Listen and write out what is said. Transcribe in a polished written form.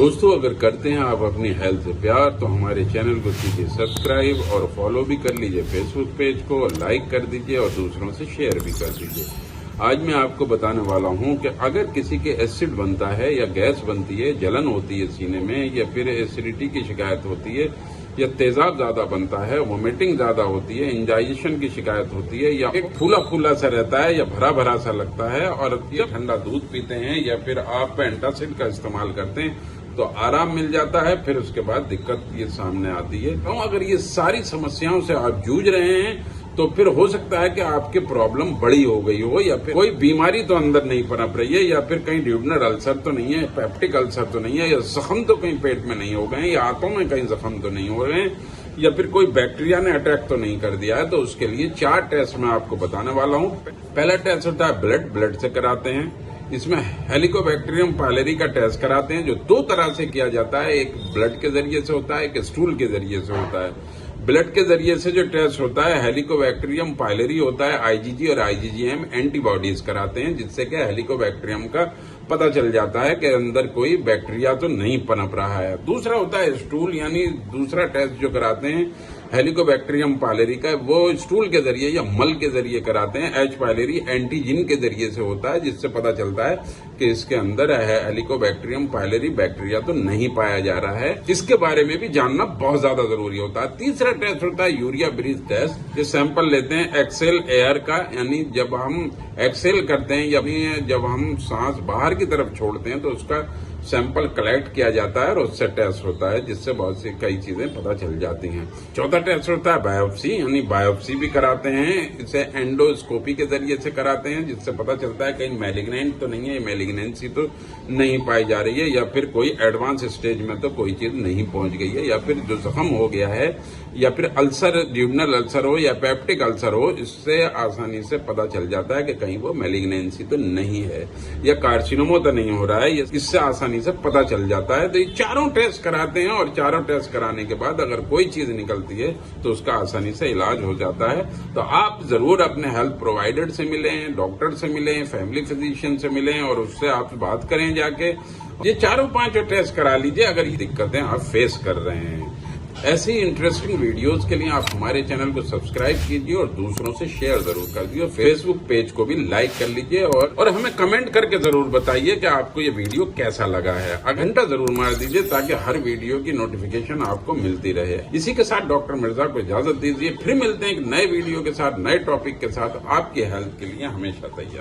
दोस्तों, अगर करते हैं आप अपनी हेल्थ से प्यार तो हमारे चैनल को कीजिए सब्सक्राइब और फॉलो भी कर लीजिए फेसबुक पेज को, और लाइक कर दीजिए और दूसरों से शेयर भी कर दीजिए। आज मैं आपको बताने वाला हूं कि अगर किसी के एसिड बनता है या गैस बनती है, जलन होती है सीने में, या फिर एसिडिटी की शिकायत होती है, या तेजाब ज्यादा बनता है, वोमिटिंग ज्यादा होती है, इंडाइजेशन की शिकायत होती है, या एक फूला फूला सा रहता है या भरा भरा सा लगता है, और या ठंडा दूध पीते हैं या फिर आप एंटासिड का इस्तेमाल करते हैं तो आराम मिल जाता है, फिर उसके बाद दिक्कत ये सामने आती है। तो अगर ये सारी समस्याओं से आप जूझ रहे हैं तो फिर हो सकता है कि आपकी प्रॉब्लम बड़ी हो गई हो, या फिर कोई बीमारी तो अंदर नहीं पनप रही है, या फिर कहीं ड्यूडनल अल्सर तो नहीं है, पेप्टिक अल्सर तो नहीं है, या जख्म तो कहीं पेट में नहीं हो गए, या आंतों में कहीं जख्म तो नहीं हो रहे हैं, या फिर कोई बैक्टीरिया ने अटैक तो नहीं कर दिया है। तो उसके लिए 4 टेस्ट मैं आपको बताने वाला हूँ। पहला टेस्ट होता है ब्लड से कराते हैं। इसमें हेलिकोबैक्टीरियम पायलेरी का टेस्ट कराते हैं, जो 2 तरह से किया जाता है, एक ब्लड के जरिए से होता है, एक स्टूल के जरिए से होता है। ब्लड के जरिए से जो टेस्ट होता है हेलिकोबैक्टीरियम पायलेरी होता है, आईजीजी और आईजीजीएम एंटीबॉडीज कराते हैं, जिससे कि हेलिकोबैक्टीरियम का पता चल जाता है कि अंदर कोई बैक्टीरिया तो नहीं पनप रहा है। दूसरा होता है स्टूल, यानी दूसरा टेस्ट जो कराते हैं हेलिकोबैक्टीरियम पायलेरी का, वो स्टूल के जरिए या मल के जरिए कराते हैं। एच पायलेरी एंटीजिन के जरिए से होता है, जिससे पता चलता है कि इसके अंदर हेलिकोबैक्टीरियम पायलेरी बैक्टीरिया तो नहीं पाया जा रहा है। इसके बारे में भी जानना बहुत ज्यादा जरूरी होता है। तीसरा टेस्ट होता है यूरिया ब्रीथ टेस्ट। ये सैंपल लेते हैं एक्सेल एयर का, यानी जब हम एक्सेल करते हैं या जब हम सांस बाहर की तरफ छोड़ते हैं तो उसका सैंपल कलेक्ट किया जाता है और उससे टेस्ट होता है, जिससे बहुत सी कई चीजें पता चल जाती हैं। चौथा टेस्ट होता है बायोप्सी, यानी बायोप्सी भी कराते हैं। इसे एंडोस्कोपी के जरिए से कराते हैं, जिससे पता चलता है कहीं मैलिग्नेंट तो नहीं है, मैलिग्नेंसी तो नहीं पाई जा रही है, या फिर कोई एडवांस स्टेज में तो कोई चीज नहीं पहुंच गई है, या फिर जो जख्म हो गया है, या फिर अल्सर ड्यूडनल अल्सर हो या पेप्टिक अल्सर हो, इससे आसानी से पता चल जाता है कि कहीं वो मैलिग्नेंसी तो नहीं है, या कार्सिनोमा तो नहीं हो रहा है, इससे आसानी से पता चल जाता है। तो ये चारों टेस्ट कराते हैं, और चारों टेस्ट कराने के बाद अगर कोई चीज निकलती है तो उसका आसानी से इलाज हो जाता है। तो आप जरूर अपने हेल्थ प्रोवाइडर से मिलें, डॉक्टर से मिलें, फैमिली फिजिशियन से मिलें, और उससे आप बात करें जाके। ये 4-5 टेस्ट करा लीजिए अगर ये दिक्कतें आप फेस कर रहे हैं। ऐसी इंटरेस्टिंग वीडियोस के लिए आप हमारे चैनल को सब्सक्राइब कीजिए और दूसरों से शेयर जरूर कर दीजिए, और फेसबुक पेज को भी लाइक कर लीजिए, और हमें कमेंट करके जरूर बताइए कि आपको ये वीडियो कैसा लगा है। घंटा जरूर मार दीजिए ताकि हर वीडियो की नोटिफिकेशन आपको मिलती रहे। इसी के साथ डॉक्टर मिर्जा को इजाजत दीजिए, फिर मिलते हैं एक नए वीडियो के साथ, नए टॉपिक के साथ, आपकी हेल्थ के लिए हमेशा तैयार।